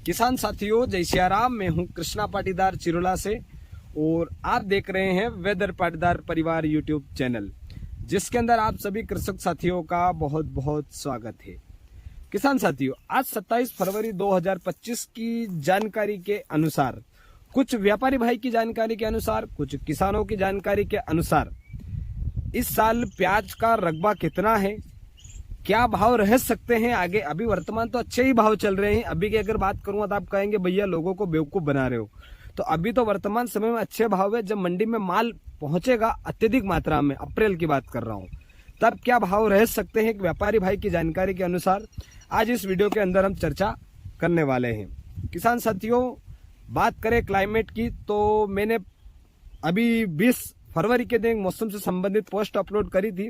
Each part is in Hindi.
किसान साथियों, जय सियाराम। मैं हूं कृष्णा पाटीदार चिरोला से और आप देख रहे हैं वेदर पाटीदार परिवार यूट्यूब चैनल, जिसके अंदर आप सभी कृषक साथियों का बहुत बहुत स्वागत है। किसान साथियों, आज 27 फरवरी 2025 की जानकारी के अनुसार, कुछ व्यापारी भाई की जानकारी के अनुसार, कुछ किसानों की जानकारी के अनुसार इस साल प्याज का रकबा कितना है, क्या भाव रह सकते हैं आगे। अभी वर्तमान तो अच्छे ही भाव चल रहे हैं। अभी की अगर बात करूंगा तो आप कहेंगे भैया लोगों को बेवकूफ बना रहे हो। तो अभी तो वर्तमान समय में अच्छे भाव है। जब मंडी में माल पहुंचेगा अत्यधिक मात्रा में, अप्रैल की बात कर रहा हूं, तब क्या भाव रह सकते हैं व्यापारी भाई की जानकारी के अनुसार आज इस वीडियो के अंदर हम चर्चा करने वाले हैं। किसान साथियों, बात करें क्लाइमेट की तो मैंने अभी 20 फरवरी के दिन मौसम से संबंधित पोस्ट अपलोड करी थी,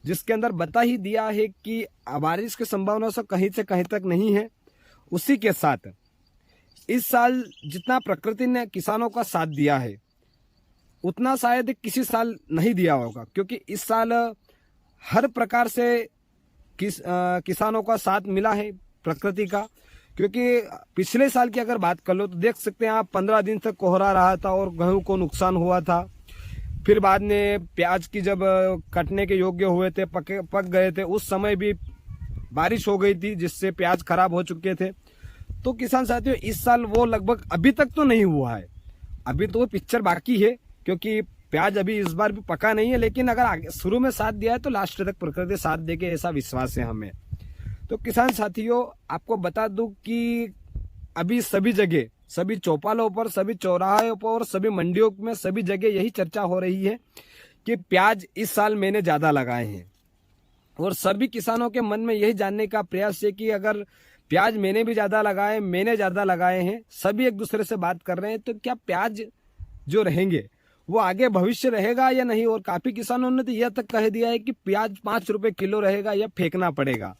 जिसके अंदर बता ही दिया है कि बारिश की संभावना से कहीं तक नहीं है। उसी के साथ इस साल जितना प्रकृति ने किसानों का साथ दिया है उतना शायद किसी साल नहीं दिया होगा, क्योंकि इस साल हर प्रकार से किसानों का साथ मिला है प्रकृति का। क्योंकि पिछले साल की अगर बात कर लो तो देख सकते हैं आप, 15 दिन तक कोहरा रहा था और गेहूं को नुकसान हुआ था। फिर बाद में प्याज की जब कटने के योग्य हुए थे, पक गए थे, उस समय भी बारिश हो गई थी जिससे प्याज खराब हो चुके थे। तो किसान साथियों, इस साल वो लगभग अभी तक तो नहीं हुआ है। अभी तो वो पिक्चर बाकी है, क्योंकि प्याज अभी इस बार भी पका नहीं है। लेकिन अगर आगे शुरू में साथ दिया है तो लास्ट तक प्रकृति साथ देके, ऐसा विश्वास है हमें। तो किसान साथियों, आपको बता दूं कि अभी सभी जगह, सभी चौपालों पर, सभी चौराहों पर, सभी मंडियों में, सभी जगह यही चर्चा हो रही है कि प्याज इस साल मैंने ज्यादा लगाए हैं। और सभी किसानों के मन में यही जानने का प्रयास है कि अगर प्याज मैंने भी ज्यादा लगाए हैं, सभी एक दूसरे से बात कर रहे हैं, तो क्या प्याज जो रहेंगे वो आगे भविष्य रहेगा या नहीं। और काफी किसानों ने तो यह तक कह दिया है कि प्याज 5 रुपए किलो रहेगा या फेंकना पड़ेगा।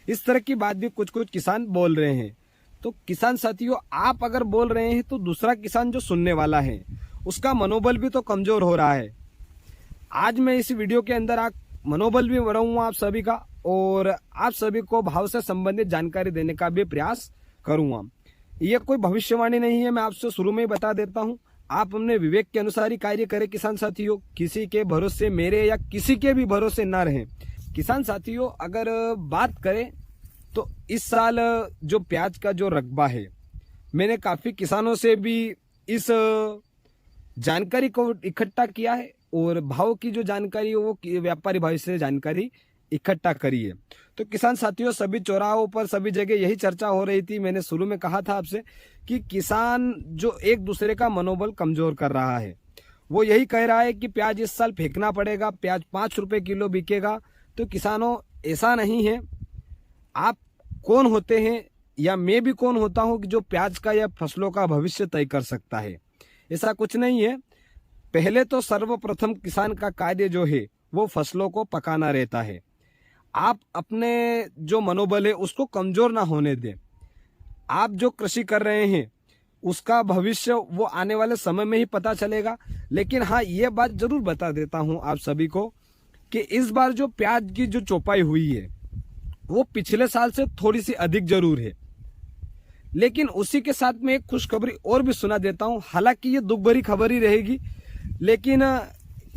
इस तरह की बात भी कुछ किसान बोल रहे हैं। तो किसान साथियों, आप अगर बोल रहे हैं तो दूसरा किसान जो सुनने वाला है उसका मनोबल भी तो कमजोर हो रहा है। आज मैं इस वीडियो के अंदर मनोबल भी बढ़ाऊंगा आप सभी का, और आप सभी को भाव से संबंधित जानकारी देने का भी प्रयास करूंगा। यह कोई भविष्यवाणी नहीं है, मैं आपसे शुरू में ही बता देता हूं। आप अपने विवेक के अनुसार ही कार्य करें किसान साथियों। किसी के भरोसे, मेरे या किसी के भी भरोसे ना रहें। किसान साथियों, अगर बात करें तो इस साल जो प्याज का जो रकबा है, मैंने काफी किसानों से भी इस जानकारी को इकट्ठा किया है और भाव की जो जानकारी है वो व्यापारी भाई से जानकारी इकट्ठा करी है। तो किसान साथियों, सभी चौराहों पर, सभी जगह यही चर्चा हो रही थी। मैंने शुरू में कहा था आपसे कि किसान जो एक दूसरे का मनोबल कमजोर कर रहा है, वो यही कह रहा है कि प्याज इस साल फेंकना पड़ेगा, प्याज 5 रुपए किलो बिकेगा। तो किसानों, ऐसा नहीं है। आप कौन होते हैं या मैं भी कौन होता हूं कि जो प्याज का या फसलों का भविष्य तय कर सकता है। ऐसा कुछ नहीं है। पहले तो सर्वप्रथम किसान का कार्य जो है वो फसलों को पकाना रहता है। आप अपने जो मनोबल है उसको कमजोर ना होने दें। आप जो कृषि कर रहे हैं उसका भविष्य वो आने वाले समय में ही पता चलेगा। लेकिन हाँ, ये बात जरूर बता देता हूं आप सभी को कि इस बार जो प्याज की जो चौपाई हुई है वो पिछले साल से थोड़ी सी अधिक जरूर है। लेकिन उसी के साथ में एक खुशखबरी और भी सुना देता हूं। हालांकि ये दुख भरी खबर ही रहेगी, लेकिन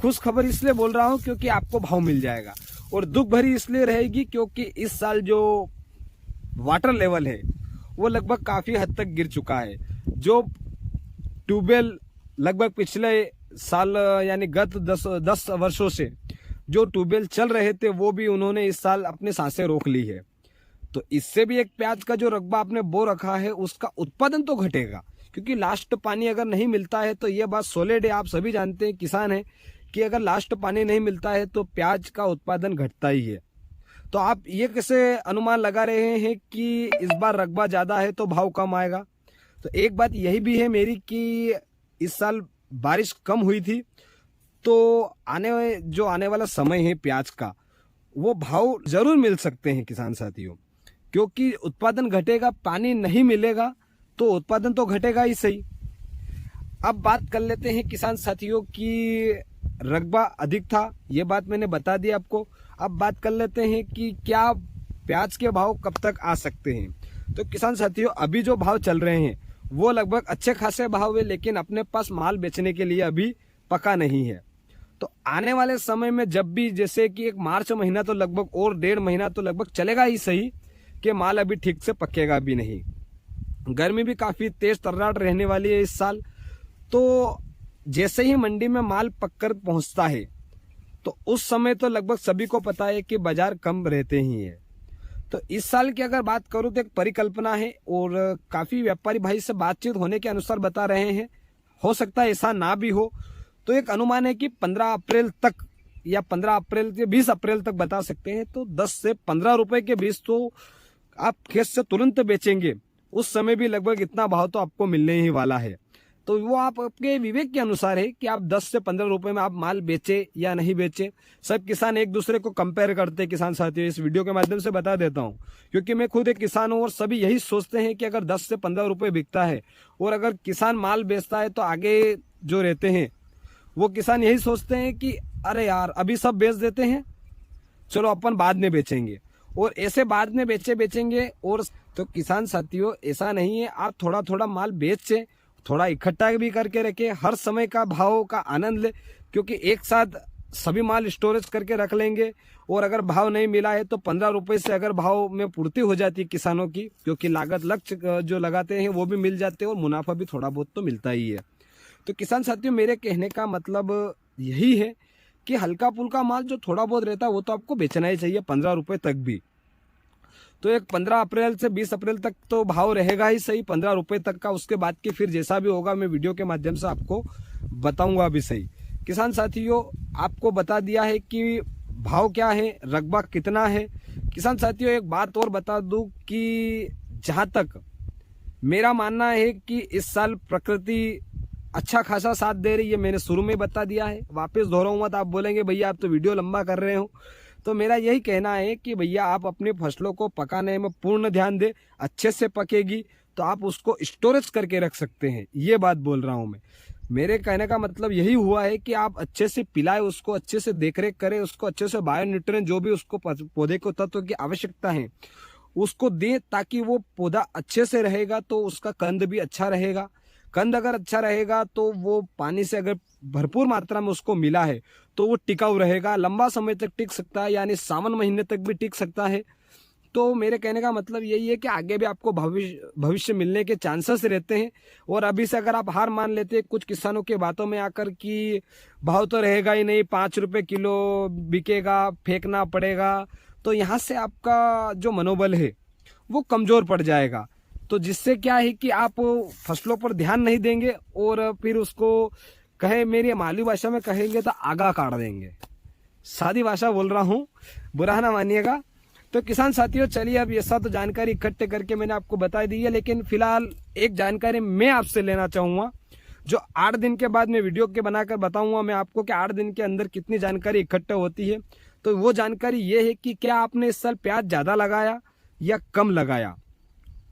खुश खबर इसलिए बोल रहा हूं क्योंकि आपको भाव मिल जाएगा। और दुख भरी इसलिए रहेगी क्योंकि इस साल जो वाटर लेवल है वो लगभग काफी हद तक गिर चुका है। जो ट्यूबवेल लगभग पिछले साल यानी गत 10 वर्षों से जो ट्यूबवेल चल रहे थे वो भी उन्होंने इस साल अपनी सांसें रोक ली है। तो इससे भी एक प्याज का जो रकबा आपने बो रखा है उसका उत्पादन तो घटेगा, क्योंकि लास्ट पानी अगर नहीं मिलता है तो ये बात सॉलिड है। आप सभी जानते हैं, किसान है, कि अगर लास्ट पानी नहीं मिलता है तो प्याज का उत्पादन घटता ही है। तो आप ये कैसे अनुमान लगा रहे हैं कि इस बार रकबा ज्यादा है तो भाव कम आएगा। तो एक बात यही भी है मेरी कि इस साल बारिश कम हुई थी, तो आने वाला समय है प्याज का, वो भाव जरूर मिल सकते हैं किसान साथियों। क्योंकि उत्पादन घटेगा, पानी नहीं मिलेगा तो उत्पादन तो घटेगा ही सही। अब बात कर लेते हैं किसान साथियों की रकबा अधिक था, ये बात मैंने बता दी आपको। अब बात कर लेते हैं कि क्या प्याज के भाव कब तक आ सकते हैं। तो किसान साथियों अभी जो भाव चल रहे हैं वो लगभग अच्छे खासे भाव है, लेकिन अपने पास माल बेचने के लिए अभी पका नहीं है। तो आने वाले समय में जब भी, जैसे कि एक मार्च महीना तो लगभग और 1.5 महीना तो लगभग चलेगा ही सही कि माल अभी ठीक से पकेगा भी नहीं। गर्मी भी काफी तेज तर्राट रहने वाली है इस साल। तो जैसे ही मंडी में माल पककर पहुंचता है तो उस समय तो लगभग सभी को पता है कि बाजार कम रहते ही है। तो इस साल की अगर बात करूं तो एक परिकल्पना है और काफी व्यापारी भाई से बातचीत होने के अनुसार बता रहे हैं, हो सकता है ऐसा ना भी हो। तो एक अनुमान है कि 15 अप्रैल तक या 15 अप्रैल से 20 अप्रैल तक बता सकते हैं। तो 10 से 15 रुपए के बीज तो आप खेत से तुरंत बेचेंगे, उस समय भी लगभग इतना भाव तो आपको मिलने ही वाला है। तो वो आप आपके विवेक के अनुसार है कि आप 10 से 15 रुपए में आप माल बेचे या नहीं बेचे। सब किसान एक दूसरे को कंपेयर करते हैं किसान साथियों, इस वीडियो के माध्यम से बता देता हूं, क्योंकि मैं खुद एक किसान हूं और सभी यही सोचते हैं कि अगर 10 से 15 रुपए बिकता है और अगर किसान माल बेचता है तो आगे जो रहते हैं वो किसान यही सोचते हैं कि अरे यार अभी सब बेच देते हैं, चलो अपन बाद में बेचेंगे, और ऐसे बाद में बेचेंगे। और तो किसान साथियों ऐसा नहीं है, आप थोड़ा थोड़ा माल बेचे, थोड़ा इकट्ठा भी करके रखे, हर समय का भाव का आनंद ले, क्योंकि एक साथ सभी माल स्टोरेज करके रख लेंगे और अगर भाव नहीं मिला है तो 15 रुपए से अगर भाव में पूर्ति हो जाती है किसानों की, क्योंकि लागत लक्ष्य जो लगाते हैं वो भी मिल जाते हैं और मुनाफा भी थोड़ा बहुत तो मिलता ही है। तो किसान साथियों मेरे कहने का मतलब यही है कि हल्का फुल्का माल जो थोड़ा बहुत रहता है वो तो आपको बेचना ही चाहिए 15 रुपए तक भी। तो एक 15 अप्रैल से 20 अप्रैल तक तो भाव रहेगा ही सही 15 रुपए तक का, उसके बाद की फिर जैसा भी होगा मैं वीडियो के माध्यम से आपको बताऊंगा भी सही। किसान साथियों आपको बता दिया है कि भाव क्या है, रकबा कितना है। किसान साथियों एक बात और बता दूं कि जहां तक मेरा मानना है कि इस साल प्रकृति अच्छा खासा साथ दे रही है, मैंने शुरू में बता दिया है, वापस दोहराऊंगा तो आप बोलेंगे भैया आप तो वीडियो लंबा कर रहे हो। तो मेरा यही कहना है कि भैया आप अपनी फसलों को पकाने में पूर्ण ध्यान दें, अच्छे से पकेगी तो आप उसको स्टोरेज करके रख सकते हैं, ये बात बोल रहा हूं मैं। मेरे कहने का मतलब यही हुआ है कि आप अच्छे से पिलाए उसको, अच्छे से देखरेख करें उसको, अच्छे से बायो न्यूट्रिएंट जो भी उसको पौधे को तत्व की आवश्यकता है उसको दें, ताकि वो पौधा अच्छे से रहेगा तो उसका कंद भी अच्छा रहेगा। कंद अगर अच्छा रहेगा तो वो पानी से अगर भरपूर मात्रा में उसको मिला है तो वो टिकाऊ रहेगा, लंबा समय तक टिक सकता है, यानी सावन महीने तक भी टिक सकता है। तो मेरे कहने का मतलब यही है कि आगे भी आपको भविष्य मिलने के चांसेस रहते हैं। और अभी से अगर आप हार मान लेते हैं कुछ किसानों के बातों में आकर कि भाव तो रहेगा ही नहीं, 5 रुपए किलो बिकेगा, फेंकना पड़ेगा, तो यहाँ से आपका जो मनोबल है वो कमजोर पड़ जाएगा। तो जिससे क्या है कि आप फसलों पर ध्यान नहीं देंगे और फिर उसको कहे, मेरी मालवी भाषा में कहेंगे तो आगा काट देंगे, सादी भाषा बोल रहा हूँ, बुरा ना मानिएगा। तो किसान साथियों चलिए अब ऐसा तो जानकारी इकट्ठे करके मैंने आपको बता दी है, लेकिन फिलहाल एक जानकारी मैं आपसे लेना चाहूंगा जो 8 दिन के बाद मैं वीडियो के बनाकर बताऊंगा मैं आपको कि 8 दिन के अंदर कितनी जानकारी इकट्ठे होती है। तो वो जानकारी ये है कि क्या आपने इस साल प्याज ज्यादा लगाया या कम लगाया,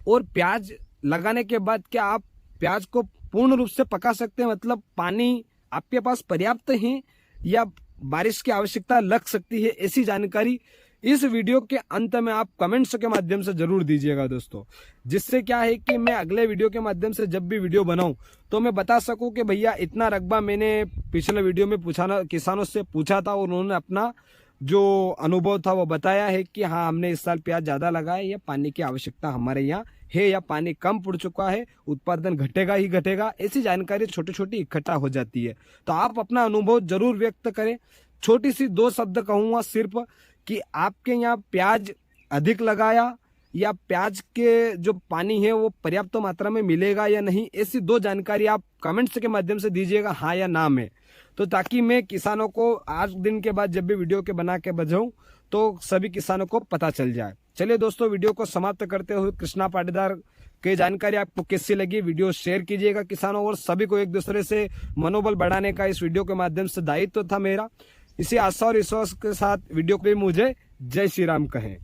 और प्याज लगाने के बाद क्या आप प्याज को पूर्ण रूप से पका सकते हैं, मतलब पानी आपके पास पर्याप्त है या बारिश की आवश्यकता लग सकती है। ऐसी जानकारी इस वीडियो के अंत में आप कमेंट्स के माध्यम से जरूर दीजिएगा दोस्तों, जिससे क्या है कि मैं अगले वीडियो के माध्यम से जब भी वीडियो बनाऊं तो मैं बता सकूं कि भैया इतना रकबा मैंने पिछले वीडियो में किसानों से पूछा था और उन्होंने अपना जो अनुभव था वो बताया है कि हाँ हमने इस साल प्याज ज्यादा लगाया या पानी की आवश्यकता हमारे यहाँ है या पानी कम पड़ चुका है, उत्पादन घटेगा ही घटेगा। ऐसी जानकारी छोटी छोटी इकट्ठा हो जाती है। तो आप अपना अनुभव जरूर व्यक्त करें। छोटी सी 2 शब्द कहूंगा सिर्फ कि आपके यहाँ प्याज अधिक लगाया या प्याज के जो पानी है वो पर्याप्त मात्रा में मिलेगा या नहीं, ऐसी 2 जानकारी आप कमेंट्स के माध्यम से दीजिएगा हाँ या ना में, तो ताकि मैं किसानों को 8 दिन के बाद जब भी वीडियो के बना के बजाऊं तो सभी किसानों को पता चल जाए। चलिए दोस्तों वीडियो को समाप्त करते हुए कृष्णा पाटीदार की जानकारी आपको कैसी लगी वीडियो शेयर कीजिएगा किसानों, और सभी को एक दूसरे से मनोबल बढ़ाने का इस वीडियो के माध्यम से दायित्व था मेरा। इसी आशा और विश्वास के साथ वीडियो को मुझे जय श्री राम कहें।